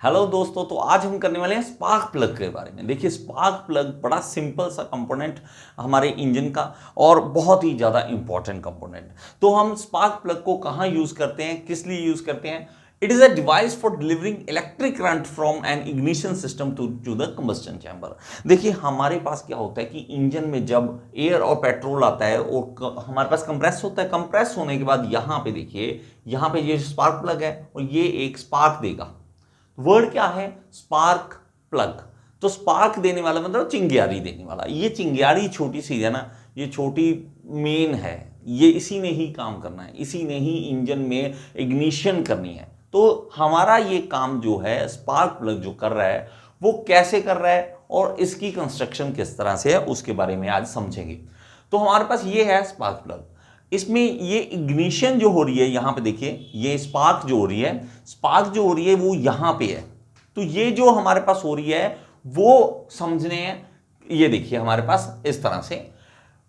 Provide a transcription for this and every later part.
Hello दोस्तों, तो आज हम करने वाले हैं स्पार्क प्लग के बारे में। देखिए, स्पार्क प्लग बड़ा सिंपल सा कंपोनेंट हमारे इंजन का और बहुत ही ज़्यादा इंपॉर्टेंट कंपोनेंट। तो हम स्पार्क प्लग को कहाँ यूज़ करते हैं, किस लिए यूज़ करते हैं? It is a device for delivering electric current from an ignition system to the combustion chamber. देखिए, हमारे पास क्या होता है कि इंजन में जब एयर और पेट्रोल आता है और हमारे पास कंप्रेस होता है, कंप्रेस होने के बाद यहाँ पे देखिए, यहाँ पे ये स्पार्क प्लग है और ये एक स्पार्क देगा। वर्ड क्या है? Spark plug. तो स्पार्क देने वाला मतलब चिंगारी देने वाला। ये चिंगारी छोटी सी है ना, ये छोटी मेन है, ये इसी ने ही काम करना है, इसी ने ही इंजन में इग्निशन करनी है। तो हमारा ये काम जो है स्पार्क प्लग जो कर रहा है वो कैसे कर रहा है और इसकी कंस्ट्रक्शन किस तरह से है उसके बारे में आज समझेंगे। तो हमारे पास ये है स्पार्क प्लग। इसमें ये इग्निशन जो हो रही है, यहां पे देखिए, ये स्पार्क जो हो रही है, स्पार्क जो हो रही है वो यहां पे है। तो ये जो हमारे पास हो रही है वो समझने हैं। ये देखिए हमारे पास इस तरह से,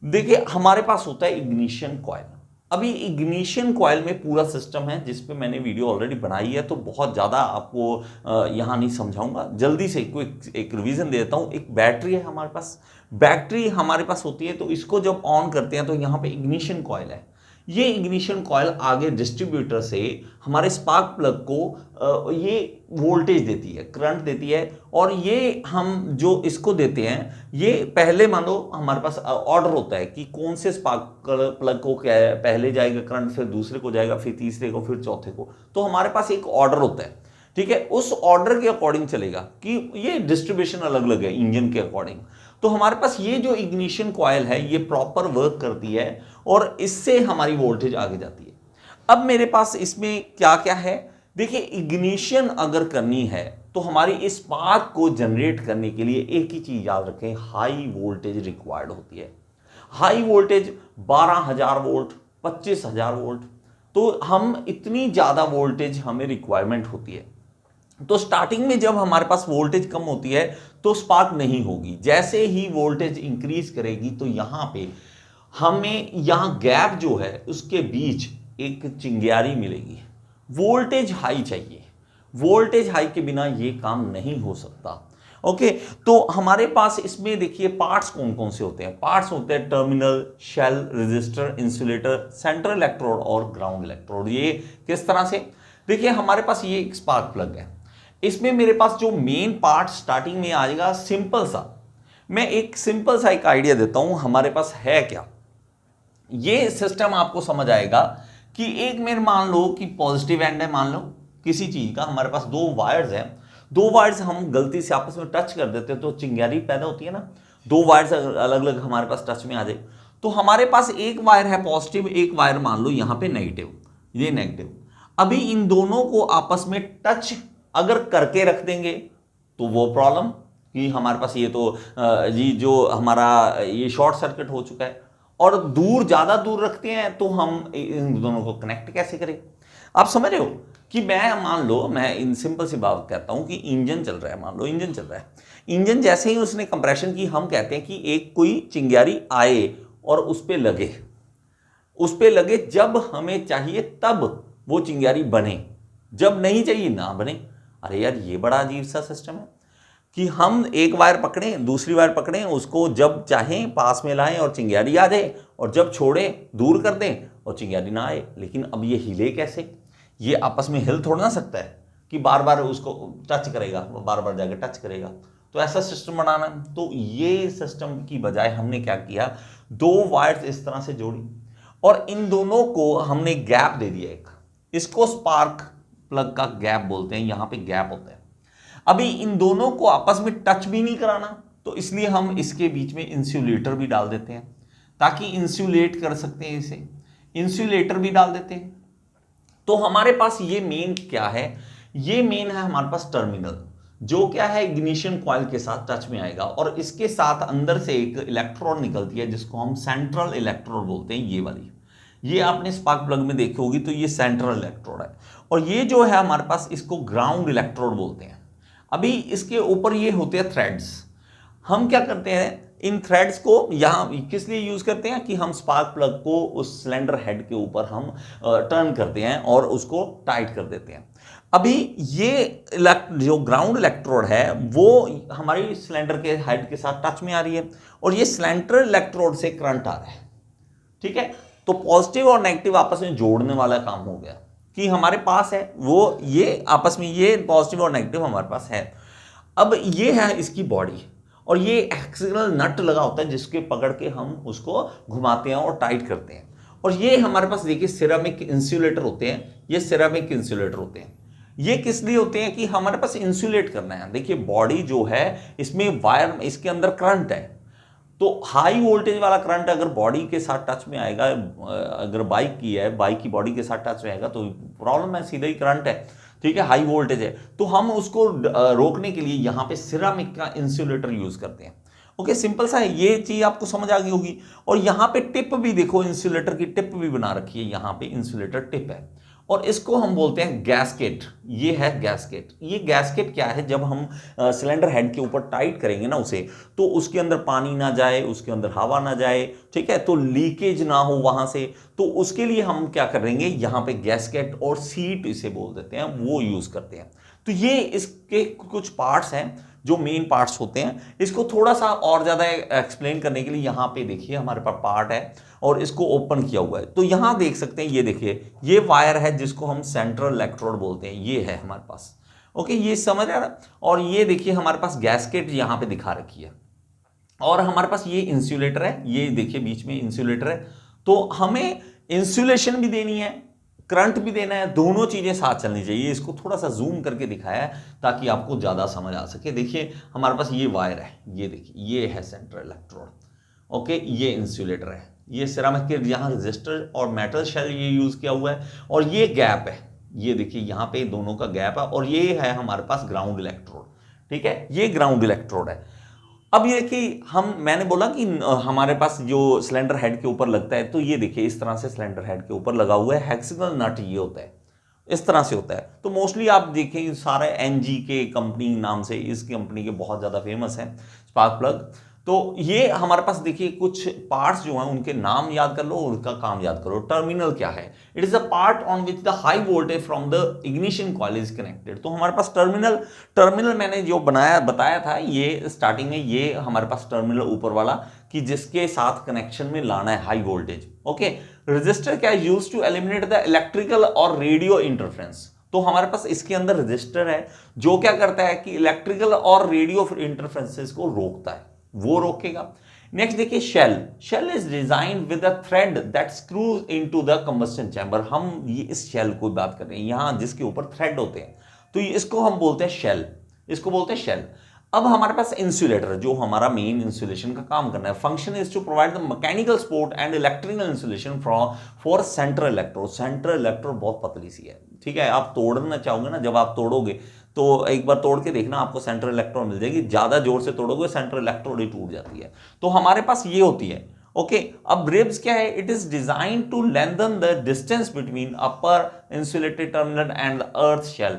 देखिए हमारे पास होता है इग्निशन कॉइल। अभी इग्निशन कॉइल में पूरा सिस्टम है जिस पे मैंने वीडियो ऑलरेडी बनाई है, तो बहुत ज़्यादा आपको यहाँ नहीं समझाऊंगा। जल्दी से एक रिवीजन दे देता हूँ। एक बैटरी है हमारे पास, बैटरी हमारे पास होती है, तो इसको जब ऑन करते हैं तो यहाँ पे इग्निशन कॉइल है। ये इग्निशन कॉइल आगे डिस्ट्रीब्यूटर से हमारे स्पार्क प्लग को ये वोल्टेज देती है, करंट देती है। और ये हम जो इसको देते हैं, ये पहले मान लो हमारे पास ऑर्डर होता है कि कौन से स्पार्क प्लग को क्या है, पहले जाएगा करंट, फिर दूसरे को जाएगा, फिर तीसरे को, फिर चौथे को। तो हमारे पास एक ऑर्डर होता है, ठीक है। उस ऑर्डर के अकॉर्डिंग चलेगा कि ये डिस्ट्रीब्यूशन अलग अलग है इंजन के अकॉर्डिंग। तो हमारे पास ये जो इग्निशन कॉइल है ये प्रॉपर वर्क करती है और इससे हमारी वोल्टेज आगे जाती है। अब मेरे पास इसमें क्या क्या है, देखिए, इग्निशन अगर करनी है तो हमारी इस स्पार्क को जनरेट करने के लिए एक ही चीज याद रखें, हाई वोल्टेज रिक्वायर्ड होती है। High voltage 12,000 volt, 25,000 volt. तो हम इतनी ज्यादा वोल्टेज हमें रिक्वायरमेंट होती है। तो स्टार्टिंग में जब हमारे पास वोल्टेज कम होती है तो स्पार्क नहीं होगी। जैसे ही वोल्टेज इंक्रीज करेगी तो यहां पे हमें यहां गैप जो है उसके बीच एक चिंगारी मिलेगी। वोल्टेज हाई चाहिए, वोल्टेज हाई के बिना ये काम नहीं हो सकता। ओके, तो हमारे पास इसमें देखिए पार्ट्स कौन कौन से होते हैं। पार्ट्स होते हैं terminal, shell, resistor, insulator, central electrode और ग्राउंड इलेक्ट्रोड। ये किस तरह से, देखिए हमारे पास ये एक स्पार्क प्लग है। इसमें मेरे पास जो मेन पार्ट स्टार्टिंग में आ जाएगा सिंपल सा। मैं एक सिंपल सा एक आइडिया देता हूं हमारे पास है क्या। ये सिस्टम आपको समझ आएगा कि एक मेरे मान लो कि पॉजिटिव एंड है, मान लो किसी चीज का, हमारे पास दो वायर्स हैं। दो वायर्स हम गलती से आपस में टच कर देते हैं तो चिंगारी पैदा होती है ना। दो वायर्स अलग अलग हमारे पास टच में आ जाए तो हमारे पास एक वायर है पॉजिटिव, एक वायर मान लो यहां पे नेगेटिव, ये नेगेटिव। अभी इन दोनों को आपस में टच अगर करके रख देंगे तो वो प्रॉब्लम कि हमारे पास ये तो जी जो हमारा ये शॉर्ट सर्किट हो चुका है। और दूर, ज्यादा दूर रखते हैं तो हम इन दोनों को कनेक्ट कैसे करें? आप समझ रहे हो कि मैं मान लो, मैं इन सिंपल सी बात कहता हूं कि इंजन चल रहा है, मान लो इंजन चल रहा है। इंजन जैसे ही उसने कंप्रेशन की, हम कहते हैं कि एक कोई चिंगारी आए और उस पर लगे, उस पर लगे। जब हमें चाहिए तब वो चिंगारी बने, जब नहीं चाहिए ना बने। अरे यार, ये बड़ा अजीब सा सिस्टम है कि हम एक वायर पकड़ें, दूसरी वायर पकड़ें, उसको जब चाहें पास में लाएं और चिंगारी आ जाए, और जब छोड़ें दूर कर दें और चिंगारी ना आए। लेकिन अब ये हिले कैसे? ये आपस में हिल थोड़ा ना सकता है कि बार बार उसको टच करेगा, बार बार जाकर टच करेगा। तो ऐसा सिस्टम बनाना, तो ये सिस्टम की बजाय हमने क्या किया, दो वायर्स इस तरह से जोड़ी और इन दोनों को हमने गैप दे दिया एक। इसको स्पार्क प्लग का गैप बोलते हैं, यहां पे गैप होता है। अभी इन दोनों को आपस में टच भी नहीं कराना, तो इसलिए हम इसके बीच में इंसुलेटर भी डाल देते हैं ताकि इंसुलेट कर सकते हैं इसे। इंसुलेटर भी डाल देते हैं। तो हमारे पास ये मेन क्या है, ये मेन है हमारे पास टर्मिनल, जो क्या है इग्निशन कॉइल के साथ टच में आएगा और इसके साथ अंदर से एक इलेक्ट्रोड निकलती है जिसको हम सेंट्रल इलेक्ट्रोड बोलते हैं। ये वाली, ये आपने स्पार्क प्लग में देखी होगी, तो ये सेंट्रल इलेक्ट्रोड है। और ये जो है हमारे पास, इसको ग्राउंड इलेक्ट्रोड बोलते हैं। अभी इसके ऊपर ये होते हैं थ्रेड्स। हम क्या करते हैं, इन थ्रेड्स को यहां किस लिए यूज करते हैं कि हम स्पार्क प्लग को उस सिलेंडर हेड के ऊपर हम टर्न करते हैं और उसको टाइट कर देते हैं। अभी ये जो ग्राउंड इलेक्ट्रोड है वो हमारी सिलेंडर के हेड के साथ टच में आ रही है और ये सिलेंडर इलेक्ट्रोड से करंट आ रहा है, ठीक है। तो पॉजिटिव और नेगेटिव आपस में जोड़ने वाला काम हो गया कि हमारे पास है वो, ये आपस में ये पॉजिटिव और नेगेटिव हमारे पास है। अब ये है इसकी बॉडी और ये एक्सियल नट लगा होता है जिसके पकड़ के हम उसको घुमाते हैं और टाइट करते हैं। और ये हमारे पास देखिए सिरेमिक इंसुलेटर होते हैं, ये सिरेमिक इंसुलेटर होते हैं। ये किस लिए होते हैं कि हमारे पास इंसुलेट करना है। देखिए बॉडी जो है इसमें वायर, इसके अंदर करंट है, तो हाई वोल्टेज वाला करंट अगर बॉडी के साथ टच में आएगा, अगर बाइक की है, बाइक की बॉडी के साथ टच में आएगा तो प्रॉब्लम है, सीधा ही करंट है, ठीक है, हाई वोल्टेज है। तो हम उसको रोकने के लिए यहाँ पे सिरामिक का इंसुलेटर यूज करते हैं। ओके, सिंपल सा है, ये चीज आपको समझ आ गई होगी। और यहाँ पे टिप भी देखो, इंसुलेटर की टिप भी बना रखी है, यहाँ पे इंसुलेटर टिप है और इसको हम बोलते हैं गैस्केट। ये है गैस्केट। ये गैस्केट क्या है, जब हम सिलेंडर हेड के ऊपर टाइट करेंगे ना उसे, तो उसके अंदर पानी ना जाए, उसके अंदर हवा ना जाए, ठीक है, तो लीकेज ना हो वहां से, तो उसके लिए हम क्या करेंगे, यहाँ पे गैस्केट और सीट इसे बोल देते हैं, वो यूज करते हैं। तो ये इसके कुछ पार्ट्स हैं जो मेन पार्ट्स होते हैं। इसको थोड़ा सा और ज्यादा एक्सप्लेन करने के लिए यहाँ पे देखिए हमारे पास पार्ट है और इसको ओपन किया हुआ है। तो यहां देख सकते हैं, ये देखिए ये वायर है जिसको हम सेंट्रल इलेक्ट्रोड बोलते हैं, ये है हमारे पास। ओके, ये समझ आ रहा। और ये देखिए हमारे पास गैस्केट यहां पे दिखा रखी है और हमारे पास ये इंसुलेटर है, ये देखिए बीच में इंसुलेटर है। तो हमें इंसुलेशन भी देनी है, करंट भी देना है, दोनों चीजें साथ चलनी चाहिए। इसको थोड़ा सा जूम करके दिखाया है ताकि आपको ज्यादा समझ आ सके। देखिए हमारे पास ये वायर है, ये देखिए ये है सेंट्रल इलेक्ट्रोड, ओके, ये इंसुलेटर है, ये सिरामिक के यहाँ रेजिस्टर और मेटल शेल ये यूज किया हुआ है और ये गैप है, ये देखिए यहाँ पे दोनों का गैप है और ये है हमारे पास ग्राउंड इलेक्ट्रोड, ठीक है, ये ग्राउंड इलेक्ट्रोड है। अब ये कि मैंने बोला कि हमारे पास जो सिलेंडर हेड के ऊपर लगता है, तो ये देखिए इस तरह से सिलेंडर हेड के ऊपर लगा हुआ है, हेक्सागोनल नट ये होता है, इस तरह से होता है। तो मोस्टली आप देखें सारे एनजी के कंपनी नाम से, इस कंपनी के बहुत ज़्यादा फेमस है स्पार्क प्लग। तो ये हमारे पास देखिए कुछ पार्ट्स जो हैं उनके नाम याद कर लो और उनका काम याद करो। टर्मिनल क्या है, it is a part on which the high voltage from the ignition coil is connected. तो हमारे पास टर्मिनल मैंने जो बताया था, ये स्टार्टिंग में ये हमारे पास टर्मिनल ऊपर वाला कि जिसके साथ कनेक्शन में लाना है हाई वोल्टेज। ओके, रजिस्टर क्या है, used to eliminate the electrical और रेडियो इंटरफेरेंस। तो हमारे पास इसके अंदर रजिस्टर है जो क्या करता है कि इलेक्ट्रिकल और रेडियो इंटरफेरेंसेस को रोकता है, वो रोकेगा। नेक्स्ट देखिए shell is design with a thread that screws into the combustion chamber. हम ये इस शेल को बात कर रहे हैं यहां जिसके ऊपर थ्रेड होते हैं, तो इसको हम बोलते हैं शेल, इसको बोलते हैं शेल। अब हमारे पास इंसुलेटर जो हमारा मेन इंसुलेशन का काम करना है, function is to provide the mechanical support and electrical insulation for central electrode. Central electrode बहुत पतली सी है, ठीक है, आप तोड़ना चाहोगे ना, जब आप तोड़ोगे तो एक बार तोड़ के देखना, आपको सेंट्रल इलेक्ट्रोड मिल जाएगी। ज्यादा जोर से तोड़ोगे सेंट्रल इलेक्ट्रोड ही टूट जाती है। तो हमारे पास ये होती है। ओके, अब रिब्स क्या है, it is design to lengthen the distance between upper insulated terminal and earth shell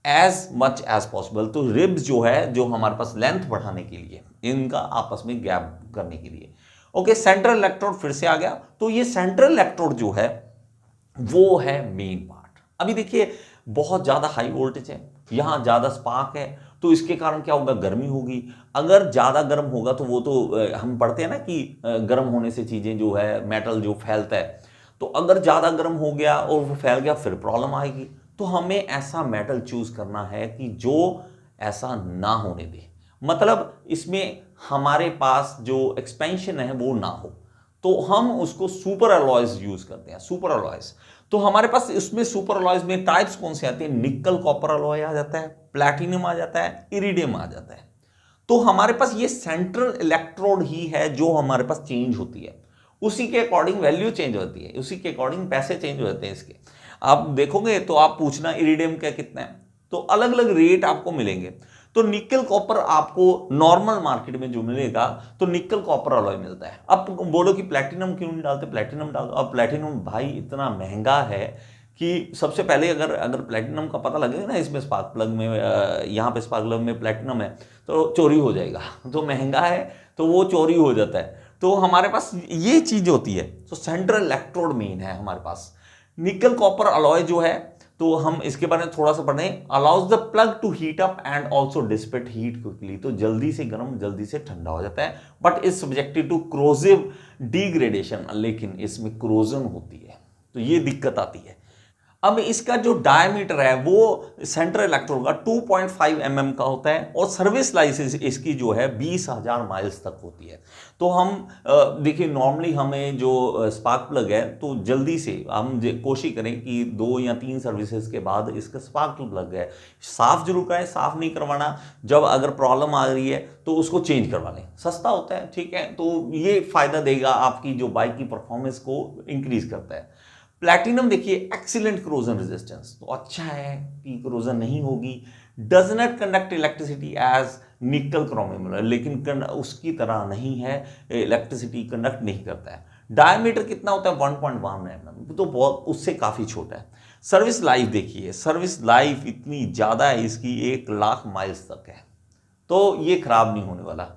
as much as possible. तो रिब्स जो है, जो हमारे पास लेंथ बढ़ाने के लिए, इनका आपस में गैप करने के लिए। ओके, सेंट्रल इलेक्ट्रोड फिर से आ गया। तो ये सेंट्रल इलेक्ट्रोड जो है वो है मेन पार्ट। अभी देखिए बहुत ज्यादा हाई वोल्टेज है, यहां ज्यादा स्पार्क है, तो इसके कारण क्या होगा, गर्मी होगी। अगर ज्यादा गर्म होगा तो वो तो हम पढ़ते हैं ना कि गर्म होने से चीजें जो है मेटल जो फैलता है, तो अगर ज्यादा गर्म हो गया और वो फैल गया फिर प्रॉब्लम आएगी। तो हमें ऐसा मेटल चूज करना है कि जो ऐसा ना होने दे, मतलब इसमें हमारे पास जो एक्सपेंशन है वो ना हो, तो हम उसको सुपर अलॉयज यूज करते हैं, सुपर अलॉयज। तो हमारे पास इसमें सुपर अलॉयज में टाइप्स कौन से आते हैं, निकल कॉपर अलॉय आ जाता है, प्लैटिनम आ जाता है, इरिडियम आ जाता है। तो हमारे पास ये सेंट्रल इलेक्ट्रोड ही है जो हमारे पास चेंज होती है, उसी के अकॉर्डिंग वैल्यू चेंज होती है, उसी के अकॉर्डिंग पैसे चेंज होते हैं इसके। आप देखोगे तो आप पूछना इरिडियम का कितना है, तो अलग अलग रेट आपको मिलेंगे। तो निकल कॉपर आपको नॉर्मल मार्केट में जो मिलेगा तो निकल कॉपर अलॉय मिलता है। अब बोलो कि प्लैटिनम क्यों नहीं डालते, प्लैटिनम डाल दो। अब प्लैटिनम भाई इतना महंगा है कि सबसे पहले अगर प्लैटिनम का पता लगेगा ना इसमें स्पार्क प्लग में, यहाँ पे स्पार्क प्लग में प्लैटिनम है तो चोरी हो जाएगा, तो महंगा है तो वो चोरी हो जाता है। तो हमारे पास ये चीज होती है। तो सेंट्रल इलेक्ट्रोड मेन है हमारे पास। निकल कॉपर अलॉय जो है तो हम इसके बारे में थोड़ा सा पढ़ें। Allows the plug to heat up and also dissipate heat quickly, तो जल्दी से गर्म जल्दी से ठंडा हो जाता है, but is subjected to corrosive degradation, लेकिन इसमें क्रोजन होती है, तो ये दिक्कत आती है। अब इसका जो डायमीटर है वो सेंट्रल इलेक्ट्रोड का 2.5 mm का होता है और सर्विस लाइफ इसकी जो है 20,000 माइल्स तक होती है। तो हम देखिए नॉर्मली हमें जो स्पार्क प्लग है तो जल्दी से हम कोशिश करें कि 2 या 3 सर्विसेज के बाद इसका स्पार्क प्लग है साफ जरूर करें, साफ नहीं करवाना। जब अगर प्रॉब्लम आ रही है तो उसको चेंज करवा लें, सस्ता होता है, ठीक है, तो ये फायदा देगा, आपकी जो बाइक की परफॉर्मेंस को इंक्रीज करता है। प्लैटिनम देखिए एक्सीलेंट क्रोजन रेजिस्टेंस, तो अच्छा है कि क्रोजन नहीं होगी। Does not conduct electricity as nickel chromium, लेकिन उसकी तरह नहीं है, इलेक्ट्रिसिटी कंडक्ट नहीं करता है। डायमीटर कितना होता है 1.1 mm, तो बहुत उससे काफी छोटा है। सर्विस लाइफ देखिए, सर्विस लाइफ इतनी ज्यादा है इसकी 1,00,000 माइल्स तक है, तो ये खराब नहीं होने वाला।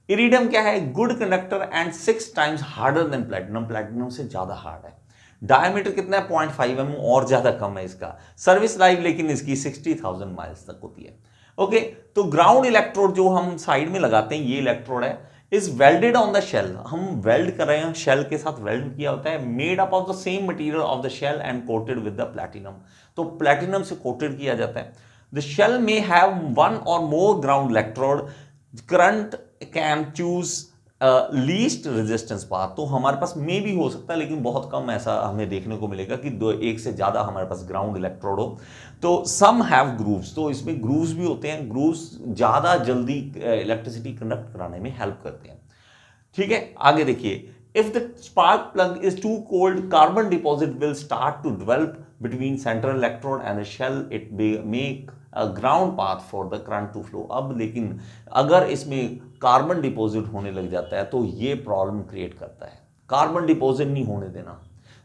इरिडियम क्या है, good conductor and 6 times harder than platinum, platinum से ज्यादा हार्ड है। डायमीटर कितना है 0.5 mm, और ज्यादा कम है इसका। सर्विस लाइफ लेकिन इसकी 60,000 माइल्स तक होती है। ओके, तो ग्राउंड इलेक्ट्रोड जो हम साइड में लगाते हैं, ये इलेक्ट्रोड है, is welded on the shell, हम वेल्ड कर रहे हैं, शेल के साथ वेल्ड किया होता है, made up of the same material of the shell and coated with the platinum, तो प्लैटिनम से कोटेड किया जाता है। The shell may have 1 or more ground electrode, current can choose least resistance path, तो हमारे पास में भी हो सकता है लेकिन बहुत कम ऐसा हमें देखने को मिलेगा कि एक से ज्यादा हमारे पास ग्राउंड इलेक्ट्रोड हो। तो सम हैव ग्रूव्स, तो इसमें ग्रूव्स भी होते हैं, ग्रूव्स ज्यादा जल्दी इलेक्ट्रिसिटी कंडक्ट कराने में हेल्प करते हैं। ठीक है, आगे देखिए, if the spark plug is too cold carbon deposit will start to develop between central electrode and the shell, it make ground path for the current to flow. अब लेकिन अगर इसमें कार्बन डिपॉजिट होने लग जाता है तो ये प्रॉब्लम क्रिएट करता है। कार्बन डिपॉजिट नहीं होने देना,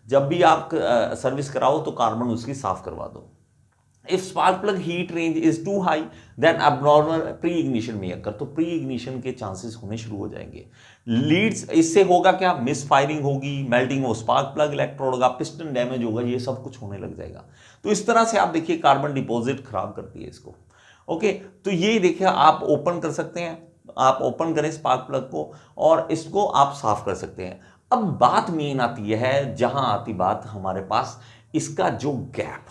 जब भी आप सर्विस कराओ तो कार्बन उसकी साफ करवा दो। If spark plug heat range is too high then abnormal pre ignition may occur, तो प्री इग्निशन के चांसेस होने शुरू हो जाएंगे। लीड्स, इससे होगा क्या, मिस फायरिंग होगी, मेल्टिंग हो स्पार्क प्लग इलेक्ट्रोड होगा, पिस्टन डैमेज होगा, ये सब कुछ होने लग जाएगा। तो इस तरह से आप देखिए कार्बन डिपॉजिट खराब करती है इसको। ओके, तो ये देखिए आप ओपन कर सकते हैं, आप ओपन करें स्पार्क प्लग को और इसको आप साफ कर सकते हैं। अब बात मेन आती है, जहां आती बात हमारे पास इसका जो गैप,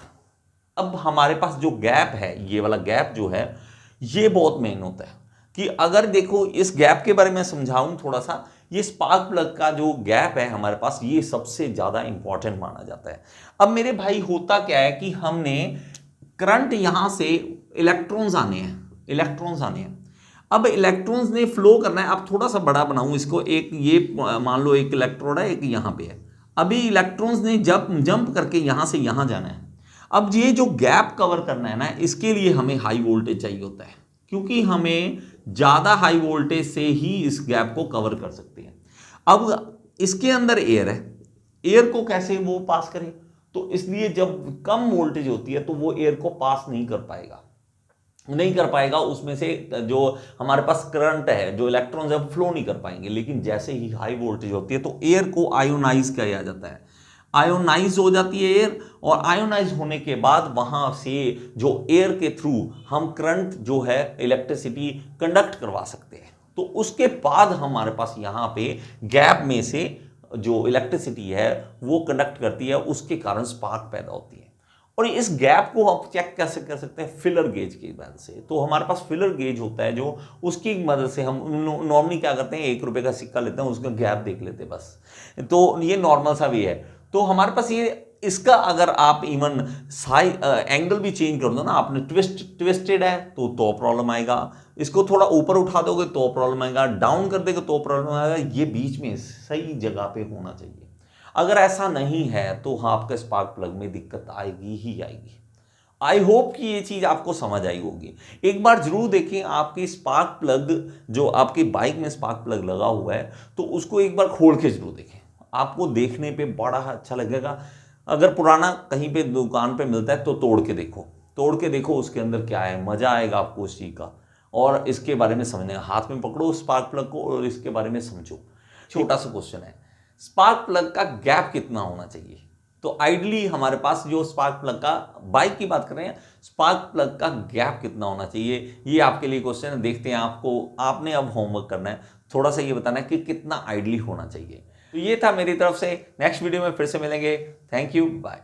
अब हमारे पास जो गैप है, ये वाला गैप जो है ये बहुत मेन होता है कि अगर देखो इस गैप के बारे में समझाऊं थोड़ा सा, ये स्पार्क प्लग का जो गैप है हमारे पास ये सबसे ज्यादा इंपॉर्टेंट माना जाता है। अब मेरे भाई होता क्या है कि हमने करंट यहां से इलेक्ट्रॉन्स आने हैं, इलेक्ट्रॉन्स आने हैं, अब इलेक्ट्रॉन्स ने फ्लो करना है। अब थोड़ा सा बड़ा बनाऊं इसको, एक ये मान लो एक इलेक्ट्रोड है, एक यहां पे है, अभी इलेक्ट्रॉन्स ने जंप करके यहां से यहां जाना है। अब ये जो गैप कवर करना है ना, इसके लिए हमें हाई वोल्टेज चाहिए होता है, क्योंकि हमें ज्यादा हाई वोल्टेज से ही इस गैप को कवर कर सकते हैं। अब इसके अंदर एयर है, एयर को कैसे वो पास करे, तो इसलिए जब कम वोल्टेज होती है तो वो एयर को पास नहीं कर पाएगा, नहीं कर पाएगा, उसमें से जो हमारे पास करंट है, जो इलेक्ट्रॉन्स है, फ्लो नहीं कर पाएंगे। लेकिन जैसे ही हाई वोल्टेज होती है तो एयर को आयोनाइज किया जाता है, आयोनाइज हो जाती है एयर, और आयोनाइज होने के बाद वहां से जो एयर के थ्रू हम करंट जो है इलेक्ट्रिसिटी कंडक्ट करवा सकते हैं। तो उसके बाद हमारे पास यहाँ पे गैप में से जो इलेक्ट्रिसिटी है वो कंडक्ट करती है, उसके कारण स्पार्क पैदा होती है। और इस गैप को आप चेक कैसे कर सकते हैं, फिलर गेज की मदद से। तो हमारे पास फिलर गेज होता है जो, उसकी मदद से हम नॉर्मली क्या करते हैं, 1 रुपए का सिक्का लेते हैं, उसका गैप देख लेते हैं बस, तो ये नॉर्मल सा भी है। तो हमारे पास ये इसका अगर आप इवन एंगल भी चेंज कर दो ना, आपने ट्विस्टेड है तो प्रॉब्लम आएगा, इसको थोड़ा ऊपर उठा दोगे तो प्रॉब्लम आएगा, डाउन कर देगा तो प्रॉब्लम आएगा। ये बीच में सही जगह पे होना चाहिए। अगर ऐसा नहीं है तो हाँ, आपके स्पार्क प्लग में दिक्कत आएगी ही आएगी। आई होप कि ये चीज आपको समझ आई होगी। एक बार जरूर देखें, आपकी स्पार्क प्लग जो आपकी बाइक में स्पार्क प्लग लगा हुआ है तो उसको एक बार खोल के जरूर देखें, आपको देखने पे बड़ा अच्छा लगेगा। अगर पुराना कहीं पे दुकान पे मिलता है तो तोड़ के देखो, तोड़ के देखो उसके अंदर क्या है, मजा आएगा आपको उस चीज का। और इसके बारे में समझने, हाथ में पकड़ो स्पार्क प्लग को और इसके बारे में समझो। छोटा सा क्वेश्चन है, स्पार्क प्लग का गैप कितना होना चाहिए? तो आइडली हमारे पास जो स्पार्क प्लग का, बाइक की बात कर रहे हैं, स्पार्क प्लग का गैप कितना होना चाहिए, ये आपके लिए क्वेश्चन है। देखते हैं, आपने अब होमवर्क करना है, थोड़ा सा ये बताना है कि कितना आइडली होना चाहिए। तो ये था मेरी तरफ से, नेक्स्ट वीडियो में फिर से मिलेंगे। Thank you, bye.